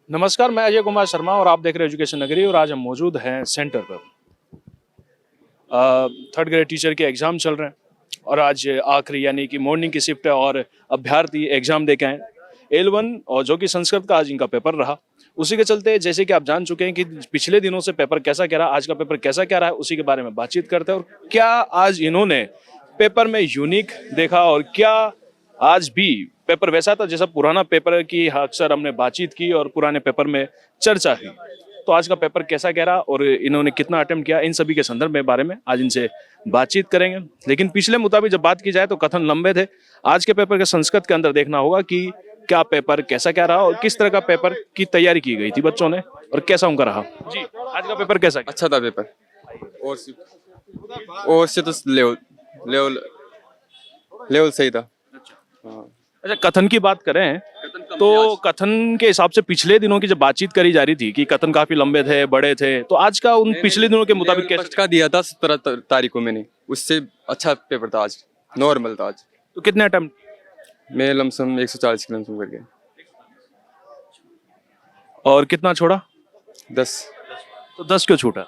नमस्कार, मैं अजय कुमार शर्मा और आप देख रहे हैं एजुकेशन नगरी और आज हम मौजूद हैं सेंटर पर। थर्ड ग्रेड टीचर के एग्ज़ाम चल रहे हैं और आज आखिरी यानी कि मॉर्निंग की शिफ्ट है और अभ्यर्थी एग्ज़ाम दे के आए L1 और जो कि संस्कृत का आज इनका पेपर रहा। उसी के चलते जैसे कि आप जान चुके हैं कि पिछले दिनों से पेपर कैसा क्या रहा, आज का पेपर कैसा क्या रहा है, उसी के बारे में बातचीत करते हैं और क्या आज इन्होंने पेपर में यूनिक देखा और क्या आज भी पेपर वैसा था जैसा पुराना पेपर की अक्सर हमने बातचीत की और पुराने पेपर में चर्चा हुई। तो आज का पेपर कैसा कह रहा और इन्होंने कितना अटेम्प्ट किया, इन सभी के संदर्भ में बारे में आज इनसे बातचीत करेंगे। लेकिन पिछले मुताबिक जब बात की जाए तो कथन लंबे थे। आज के पेपर के संस्कृत के अंदर देखना होगा कि क्या पेपर कैसा क्या रहा और किस तरह का पेपर की तैयारी की गई थी बच्चों ने और कैसा उनका रहा। जी, आज का पेपर कैसा गया? अच्छा था पेपर। और से तो लेवल लेवल लेवल सही था। हाँ। अच्छा, कथन की बात करें तो कथन के हिसाब से पिछले दिनों की जब बातचीत करी जा रही थी कि कथन काफी लंबे थे, बड़े थे, तो आज का उन पिछले दिनों के मुताबिक लेवल कैसा? फर्स्ट का दिया था 17 तारीख को मैंने, उससे अच्छा पेपर था आज, नॉर्मल था आज। तो कितने अटेम्प्ट? मैं लमसम 140 की लमसम करके और कितना छोड़ा? 10 तो 10 क्यों छूटा?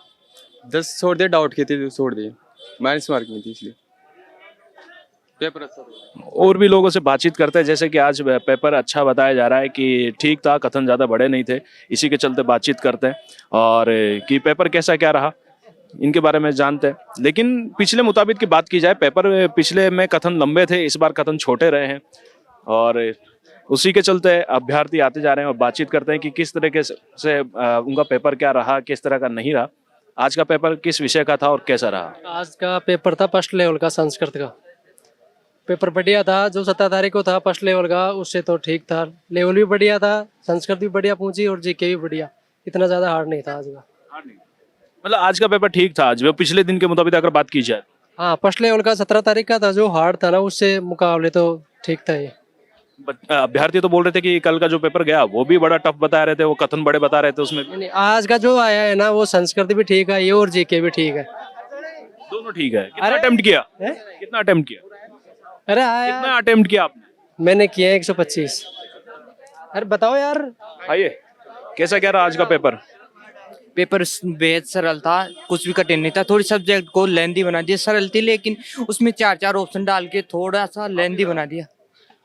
10 छोड़ दिए, डाउट के थे तो छोड़ दिए, माइनस मार्क में थी इसलिए पेपर अच्छा था। और भी लोगों से बातचीत करते हैं जैसे कि आज पेपर अच्छा बताया जा रहा है कि ठीक था, कथन ज़्यादा बड़े नहीं थे, इसी के चलते बातचीत करते हैं और कि पेपर कैसा क्या रहा इनके बारे में जानते हैं। लेकिन पिछले मुताबिक की बात की जाए, पेपर पिछले में कथन लंबे थे, इस बार कथन छोटे रहे हैं और उसी के चलते अभ्यर्थी आते जा रहे हैं और बातचीत करते हैं कि किस तरीके से उनका पेपर क्या रहा, किस तरह का नहीं रहा। आज का पेपर किस विषय का था और कैसा रहा? आज का पेपर था फर्स्ट लेवल का, संस्कृत का पेपर बढ़िया था। जो 17 तारीख को था फर्स्ट लेवल का, उससे तो ठीक था। लेवल भी बढ़िया था, संस्कृत भी बढ़िया पूछी और जीके भी बढ़िया, इतना ज्यादा हार्ड नहीं था आज का। मतलब आज का पेपर ठीक था आज वो पिछले दिन के मुताबिक अगर बात की जाए? हाँ, फर्स्ट लेवल का 17 तारीख का था, जो हार्ड था ना उससे मुकाबले तो ठीक था ये। अभ्यर्थी तो बोल रहे थे कि कल का जो पेपर गया वो भी बड़ा टफ बता रहे थे, वो कथन बड़े बता रहे थे उसमें भी। नहीं, आज का जो आया है ना वो संस्कृत भी ठीक है ये और जीके भी ठीक है। दोनों ठीक है। कितना अटेम्प्ट किया? है? कितना अटेम्प्ट किया? अरे आया, कितना अटेम्प्ट किया आपने? मैंने किया 125। अरे बताओ यार। आइए, कैसा क्या रहा आज का पेपर? पेपर बेहद सरल था, कुछ भी कठिन नहीं था। थोड़ी सब्जेक्ट को लेंदी बना दिया, सरल थी लेकिन उसमें 4 ऑप्शन डाल के थोड़ा सा लेंदी बना दिया।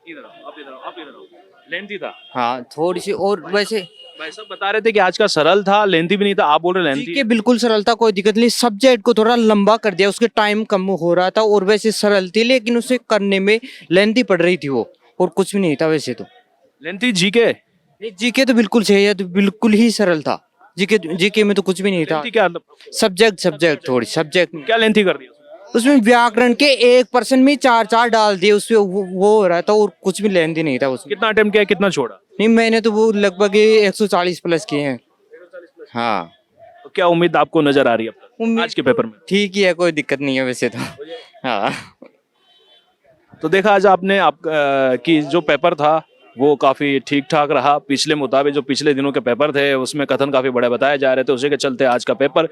इधर आओ, आप इधर आओ, आप इधर आओ। लेंथी था हाँ थोड़ी सी। और वैसे भाई साहब बता रहे थे कि आज का सरल था, लेंथी भी नहीं था, आप बोल रहे लेंथी। जीके बिल्कुल सरल था, कोई दिक्कत नहीं। सब्जेक्ट को थोड़ा लंबा कर दिया, उसके टाइम कम हो रहा था। और वैसे सरल थी लेकिन उसे करने में लेंदी पड़ रही थी वो, और कुछ भी नहीं था वैसे तो। Lengthy GK? जीके तो बिल्कुल सही है, तो बिल्कुल ही सरल था। जीके में तो कुछ भी नहीं था। लेंथी क्या? सब्जेक्ट थोड़ी सब्जेक्ट क्या लेंथी कर दिया? उसमें व्याकरण के 1% में 4 डाल दिए उसपे, वो हो रहा था और कुछ भी लेन देन नहीं था उसमें। कितना अटेम्प्ट किया, कितना छोड़ा? नहीं, मैंने तो वो लगभग 140 प्लस किए हैं। हाँ, तो क्या उम्मीद आपको नजर आ रही है अब तक उम्मीद आज के पेपर में? ठीक ही है, कोई दिक्कत नहीं है वैसे तो। हाँ, तो देखा आज आपने कि जो पेपर था वो काफ़ी ठीक ठाक रहा। पिछले मुताबिक जो पिछले दिनों के पेपर थे उसमें कथन काफ़ी बड़े बताए जा रहे थे, उसी के चलते आज का पेपर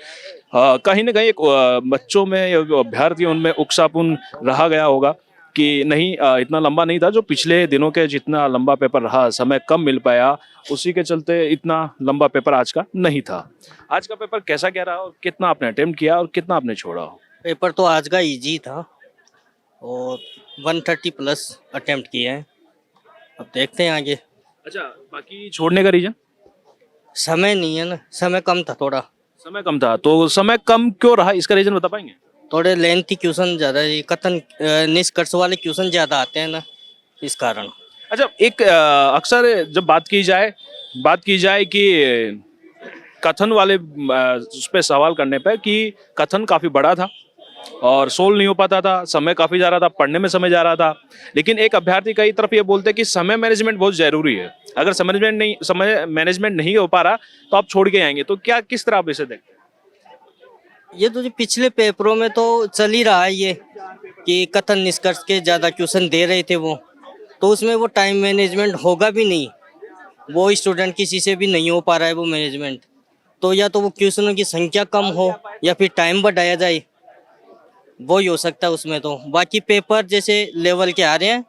कहीं ना कहीं एक बच्चों में या जो अभ्यर्थी उनमें उत्साहपूर्ण रहा गया होगा कि नहीं इतना लंबा नहीं था। जो पिछले दिनों के जितना लंबा पेपर रहा, समय कम मिल पाया, उसी के चलते इतना लंबा पेपर आज का नहीं था। आज का पेपर कैसा क्या रहा और कितना आपने अटेम्प्ट किया और कितना आपने छोड़ा? पेपर तो आज का इजी था और 130 प्लस अटेम्प्ट किए हैं। अब देखते हैं आगे। अच्छा, बाकी छोड़ने का रीजन? समय नहीं है ना, समय कम था थोड़ा। समय कम था, तो समय कम क्यों रहा इसका रीजन बता पाएंगे? थोड़े लेंथी क्वेश्चन ज़्यादा, ये कथन निष्कर्ष वाले क्वेश्चन ज़्यादा आते हैं ना, इस कारण। अच्छा, एक अक्सर जब बात की जाए कि कथन वाले उस पर सवाल करने पर कि कथन काफ़ी बड़ा था और सोल्व नहीं हो पाता था, समय काफ़ी जा रहा था, पढ़ने में समय जा रहा था। लेकिन एक अभ्यर्थी कई तरफ ये बोलते हैं कि समय मैनेजमेंट बहुत ज़रूरी है, अगर समय मैनेजमेंट नहीं हो पा रहा तो आप छोड़ के आएंगे। तो क्या किस तरह आप इसे देखते हैं? ये तो जो पिछले पेपरों में तो चल ही रहा है ये कि कथन निष्कर्ष के ज़्यादा क्वेश्चन दे रहे थे वो, तो उसमें वो टाइम मैनेजमेंट होगा भी नहीं, वो स्टूडेंट किसी से भी नहीं हो पा रहा है वो मैनेजमेंट। तो या तो वो क्वेश्चनों की संख्या कम हो या फिर टाइम बढ़ाया जाए, वो ही हो सकता है उसमें। तो बाकी पेपर जैसे लेवल के आ रहे हैं,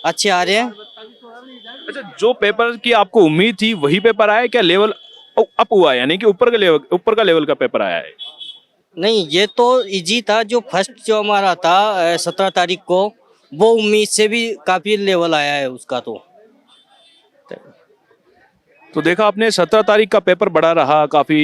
अच्छे आ रहे हैं। अच्छा, जो पेपर की आपको उम्मीद थी वही पेपर आया क्या? लेवल अप हुआ है, यानी कि ऊपर का लेवल का पेपर आया है? नहीं, ये तो इजी था। जो फर्स्ट जो हमारा था 17 तारीख को, वो उम्मीद से भी काफी लेवल आया है उसका। तो देखा आपने 17 तारीख का पेपर बड़ा रहा, काफी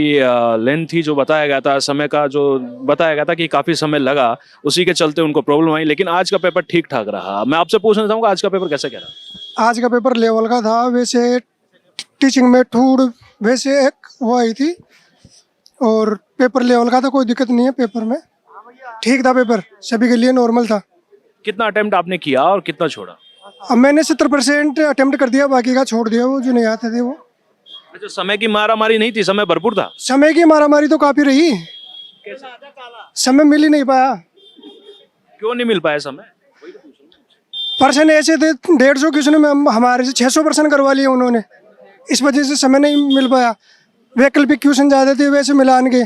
लेंथी जो बताया गया था, समय का जो बताया गया था कि काफी समय लगा, उसी के चलते उनको प्रॉब्लम आई। लेकिन आज का पेपर ठीक ठाक रहा। मैं आपसे पूछना चाहूंगा आज का पेपर कैसा क्या रहा? आज का पेपर लेवल का था। वैसे टीचिंग में थोड़ी वैसे एक वो आई थी, और पेपर लेवल का था, कोई दिक्कत नहीं है पेपर में, ठीक था पेपर, सभी के लिए नॉर्मल था। कितना अटेम्प्ट आपने किया और कितना छोड़ा? अब मैंने 70% अटेम्प्ट कर दिया, बाकी का छोड़ दिया, वो जो नहीं आते थे वो। अच्छा, समय की मारामारी नहीं थी, समय भरपूर था? समय की मारामारी तो काफी रही, समय मिल ही नहीं पाया। क्यों नहीं मिल पाया समय? पर्सन ऐसे थे 150 किसी ने हमारे से 600% करवा लिए उन्होंने, इस वजह से समय नहीं मिल पाया। वैकल्पिक क्वेश्चन ज्यादा थे वैसे मिलान के।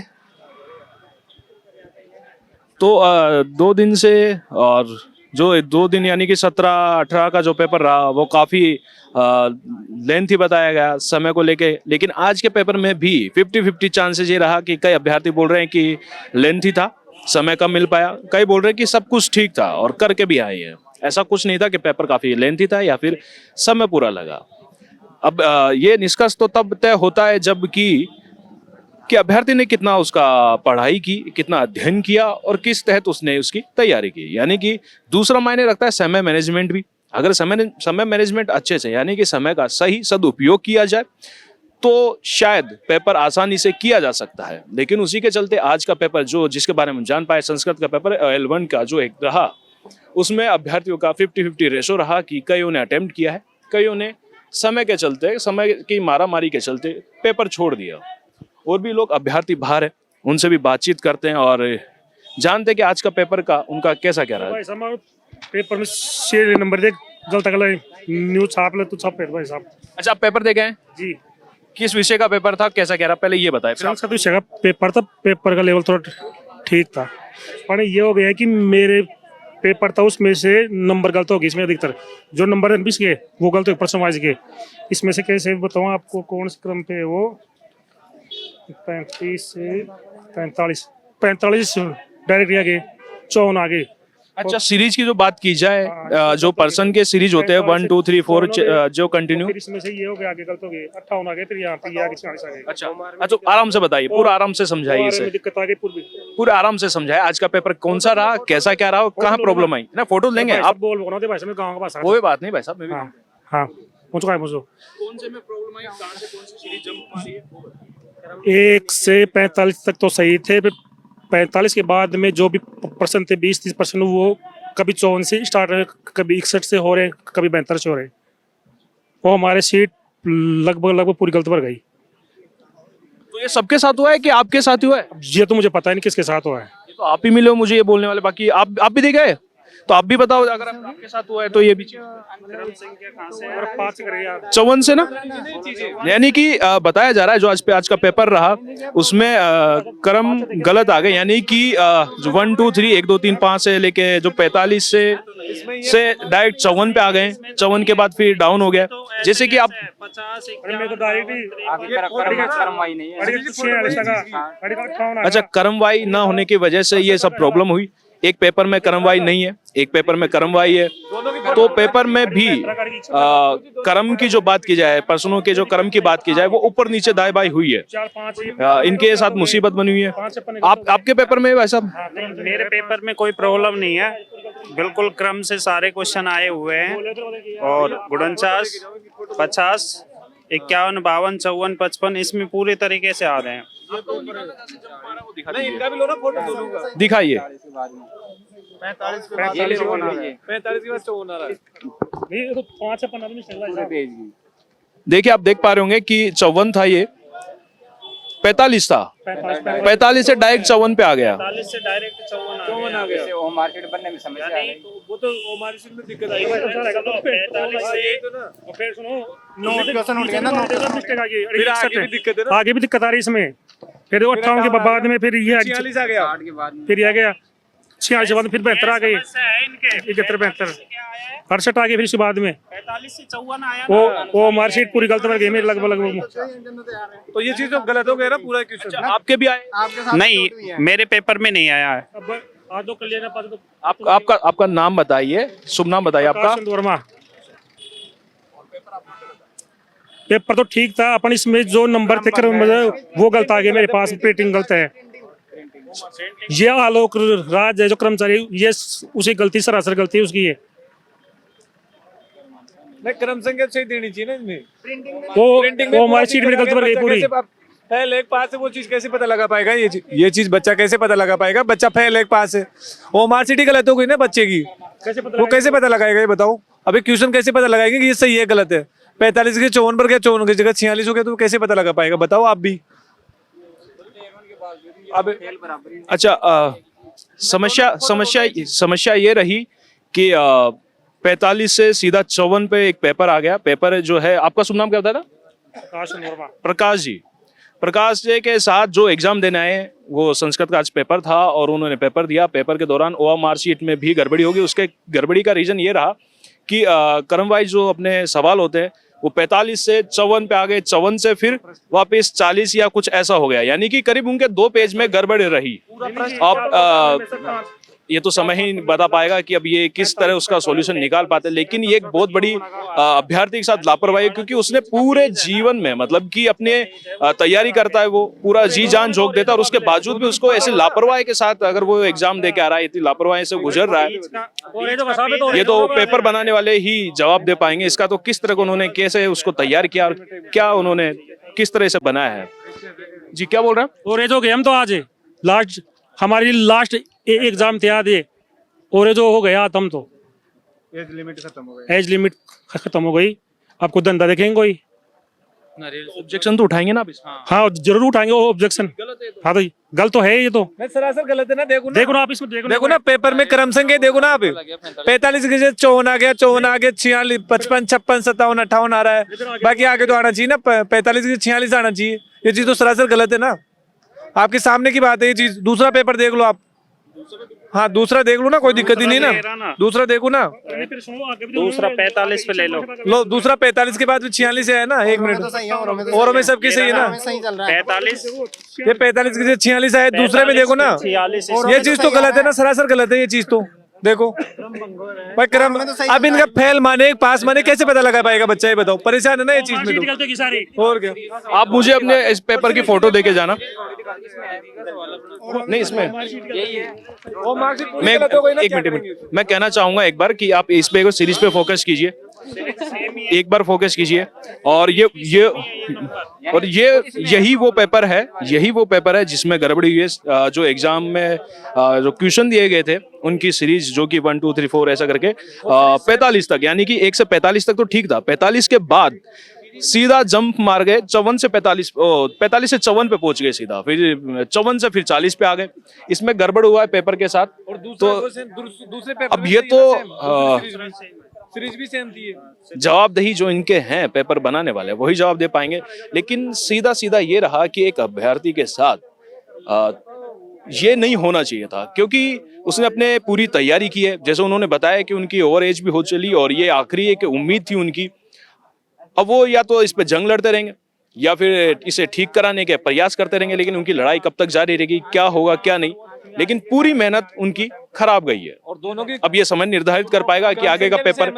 तो 2 दिन से, और जो 2 दिन यानी कि 17-18 का जो पेपर रहा वो काफ़ी लेंथी बताया गया समय को लेके। लेकिन आज के पेपर में भी 50-50 चांसेस ये रहा कि कई अभ्यर्थी बोल रहे हैं कि लेंथी था, समय कम मिल पाया, कई बोल रहे हैं कि सब कुछ ठीक था और करके भी आए हैं। ऐसा कुछ नहीं था कि पेपर काफ़ी लेंथी था या फिर समय पूरा लगा। अब ये निष्कर्ष तो तब तय होता है जब कि अभ्यर्थी ने कितना उसका पढ़ाई की, कितना अध्ययन किया और किस तहत उसने उसकी तैयारी की। यानी कि दूसरा मायने रखता है समय मैनेजमेंट भी। अगर समय मैनेजमेंट अच्छे से, यानी कि समय का सही सदुपयोग किया जाए, तो शायद पेपर आसानी से किया जा सकता है। लेकिन उसी के चलते आज का पेपर जो जिसके बारे में जान पाए, संस्कृत का पेपर L1 का जो एक रहा, उसमें अभ्यर्थियों का 50-50 रेशो रहा कि कईयों ने अटेम्प्ट किया है, कईयों ने समय के चलते, समय की मारामारी के चलते पेपर छोड़ दिया। और भी लोग अभ्यर्थी बाहर है, उनसे भी बातचीत करते हैं और जानते हैं कि आज का पेपर का उनका कैसा क्या रहा। भाई साहब पेपर में शेर नंबर देख गलत गलत न्यूज छाप ले तो छाप पे भाई साहब। अच्छा, आप पेपर दे गए? जी। किस विषय का पेपर था, कैसा क्या रहा, पहले ये बताएं। संस्कृत विषय का पेपर था, पेपर का लेवल थोड़ा ठीक था, पर ये हो गया कि मेरे पेपर था उसमें से नंबर गलत हो गए। इसमें अधिकतर जो नंबर 20 के वो गलत हो, पर्सन वाइज के। इसमें से कैसे बताऊँ आपको कौन से क्रम पे वो 35 से 45 डायरेक्ट आगे 54 आगे। अच्छा, सीरीज की जो बात की जाए, जो पर्सन के सीरीज होते हैं 1 2 3 4 जो कंटिन्यू, फिर इसमें से ये हो गया आगे गलत हो गए 58 आगे, फिर यहाँ पे आगे 40 आगे। अच्छा आराम से बताइए, पूरा आराम से समझाइए इसे, दिक्कत आ गई पूरी। पूरा आराम से समझाइए। आज का पेपर कौन सा रहा, कैसा क्या रहा, कहाँ प्रॉब्लम आई ना? फोटो लेंगे आप? बोल बोल भाई साहब गांव का पास। कोई बात नहीं भाई साहब, मैं भी हाँ हाँ मुझको है मुझको कौन से में प्रॉब्लम आई, कहाँ से कौन सी सीरीज जंप मारी है? 1 से 45 तक तो सही थे, फिर 45 के बाद में जो भी पर्सन थे 20-30% वो कभी 54 से स्टार्ट रहे, कभी 61 से हो रहे, कभी 72 से हो रहे। वो हमारे सीट लगभग पूरी गलत भर गई। तो ये सबके साथ हुआ है कि आपके साथ ही हुआ है? ये तो मुझे पता ही नहीं किसके साथ हुआ है। ये तो आप ही मिले हो मुझे ये बोलने वाले, बाकी आप भी दे गए, तो आप भी बताओ अगर आपके साथ हुआ है तो ये भी चीज। 54 से ना, यानी कि बताया जा रहा है जो आज का पेपर रहा उसमें क्रम गलत आ गए, यानी कि जो 1 2 3 1 2 3 5 से लेके जो 45 से डायरेक्ट 54 पे आ गए। 54 के बाद फिर डाउन हो गया, जैसे कि आप अच्छा, क्रमवाई ना होने की वजह से ये सब प्रॉब्लम हुई। एक पेपर में क्रमवाई नहीं है, एक पेपर में क्रमवाई है, तो पेपर में भी क्रम की जो बात की जाए, पर्सनों के जो क्रम की बात की जाए, वो ऊपर नीचे दाएं बाएं हुई है। इनके साथ मुसीबत बनी हुई है। आपके पेपर में वैसा? मेरे पेपर में कोई प्रॉब्लम नहीं है, बिल्कुल क्रम से सारे क्वेश्चन आए हुए हैं और 49 50 51 52 54 55 इसमें पूरे तरीके से आ रहे हैं। दिखाइए। 45 देखिए, आप देख पा रहे होंगे कि 54 था, ये 45 था, 45 से डायरेक्ट 54 पे आ गया। 45 से डायरेक्ट 54 आ गया। वो मार्केट बनने में समस्या आ गई। वो तो वो हमारी सीट में दिक्कत आई। 45 से फिर सुनो क्वेश्चन उठ गया ना, मिस्टेक आ गई, फिर आगे भी दिक्कत है ना, आगे भी दिक्कत आ रही इसमें। फिर 58 के बाद में फिर ये 46 आ गया, 8 के बाद फिर ये आ गया 46 के बाद फिर 72 आ गई, 71 72 68 आ गई, फिर उसके बाद में 45 से 54 आया वो मार्कशीट पूरी गलत बन गई मेरी लगभग। तो ये चीज तो गलत हो गया ना पूरा क्वेश्चन। आपके भी आए? नहीं, मेरे पेपर में नहीं आया है। अब आज तो कल्याण पास तो आपका नाम बताइए, शुभ नाम बताइए आपका। प्रकाश वर्मा। पेपर तो ठीक था, अपन इसमें जो नंबर थे वो गलत आ गया मेरे पास, प्रिंटिंग गलत है। ये आलोक राज है जो कर्मचारी, ये उसी गलती, सरासर गलती है उसकी। नहीं, क्रम संख्या सही देनी चाहिए ना इसमें। वो हमारी सीट में गलत बन गई पूरी। फेल एक पास है, वो चीज कैसे पता लगा पाएगा? ये चीज बच्चा कैसे पता लगा पाएगा? बच्चा फेल एक पास है, वो मार्क शीट ही गलत हो गई ना बच्चे की, वो कैसे पता लगाएगा ये बताओ? अभी क्वेश्चन कैसे पता लगाएंगे कि ये सही है गलत है? 45 के 54 पर गया, 54 की जगह 46 हो गया, तो कैसे पता लगा पाएगा बताओ आप भी? अब अच्छा, समस्या ये रही कि 45 से सीधा 54 पे एक पेपर आ गया। पेपर जो है, आपका शुभ नाम क्या होता था? प्रकाश जी। प्रकाश जी के साथ जो एग्जाम देने आए, वो संस्कृत का आज पेपर था और उन्होंने पेपर दिया। पेपर के दौरान OMR शीट में भी गड़बड़ी होगी। उसके गड़बड़ी का रीजन ये रहा कि क्रम वाइज जो अपने सवाल होते हैं वो 45 से 54 पे आ गए, 54 से फिर वापस 40 या कुछ ऐसा हो गया, यानी कि करीब उनके 2 पेज में गड़बड़ रही। अब ये तो समय ही बता पाएगा कि अब ये किस तरह उसका सॉल्यूशन निकाल पाते, लेकिन ये एक बहुत बड़ी अभ्यर्थी के साथ लापरवाही है, क्योंकि उसने पूरे जीवन में मतलब कि अपने तैयारी करता है, वो पूरा जी जान झोंक देता है और उसके बावजूद भी उसको ऐसे लापरवाही के साथ अगर वो एग्जाम दे के आ रहा है, इतनी लापरवाही से गुजर रहा है, ये तो पेपर बनाने वाले ही जवाब दे पाएंगे। इसका तो किस तरह को उन्होंने कैसे उसको तैयार किया और क्या उन्होंने किस तरह से बनाया है। जी क्या बोल रहे हैं? और ये जो गेम तो आज लास्ट हमारी लास्ट एग्जाम थे याद है, और ये जो हो गया हम तो एज लिमिट खत्म हो गई। आपको धंधा देखेंगे कोई? ऑब्जेक्शन तो उठाएंगे ना आप इसमें? हाँ जरूर उठाएंगे वो ऑब्जेक्शन। हाँ तो गलत तो है ये तो, सरासर गलत है ना। देखो ना आप इसमें देखो ना पेपर में क्रम संख्या देखो ना आप। 45 की जगह 54 आ गया, 54 आ गया, 46 55 56 57 58 आ रहा है। बाकी आगे तो आना चाहिए ना, 45 की 46 आना चाहिए। ये चीज तो सरासर गलत है ना, आपके सामने की बात है ये चीज। दूसरा पेपर देख लो आप। हाँ दूसरा देख लो ना, कोई दिक्कत ही नहीं ना, दूसरा देखो ना। दूसरा 45 पे ले लो। दूसरा 45 के बाद 46 है ना। 1 मिनट और में सबकी सही है ना। 45 ये 45 की 46 है, दूसरे में देखो ना। 46 ये चीज तो गलत है ना, सरासर गलत है ये चीज तो। देखो भाई क्रम, अब इनका फेल माने पास माने कैसे पता लगा पाएगा बच्चा? ये बताओ, परेशान है ना ये चीज में तो। और क्या, आप मुझे अपने इस पेपर की फोटो देके जाना। नहीं इसमें मैं एक मिनट मैं कहना चाहूंगा एक बार कि आप इस पे सीरीज पे फोकस कीजिए, एक बार फोकस कीजिए। और यही वो पेपर है जिसमें गड़बड़ी हुई है। जो एग्जाम में जो क्वेश्चन दिए गए थे उनकी सीरीज जो कि 1 2 3 4 ऐसा करके 45 तक, यानी कि 1 से 45 तक तो ठीक था। 45 के बाद सीधा जंप मार गए 54 से 45 से 54 पे पहुंच गए सीधा, फिर 54 से फिर 40 पे आ गए। इसमें गड़बड़ हुआ है पेपर के साथ। तो दूसरे पेपर अब ये तो सीरीज भी सेम थी। जवाबदेही जो इनके हैं पेपर बनाने वाले वही जवाब दे पाएंगे, लेकिन सीधा सीधा ये रहा कि एक अभ्यर्थी के साथ ये नहीं होना चाहिए था, क्योंकि उसने अपने पूरी तैयारी की है। जैसे उन्होंने बताया कि उनकी ओवर एज भी हो चली और ये आखिरी एक उम्मीद थी उनकी। अब वो या तो इस पे जंग लड़ते रहेंगे या फिर इसे ठीक कराने के प्रयास करते रहेंगे, लेकिन उनकी लड़ाई कब तक जारी रहेगी, क्या होगा क्या नहीं, लेकिन पूरी मेहनत उनकी खराब गई है। और दोनों की अब ये समय निर्धारित कर पाएगा कि आगे का पेपर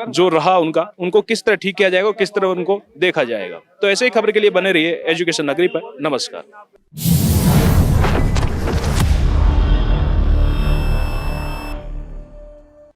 जो रहा उनको किस तरह ठीक किया जाएगा, किस तरह उनको देखा जाएगा। तो ऐसे ही खबर के लिए बने रहिए एजुकेशन नगरी पर। नमस्कार।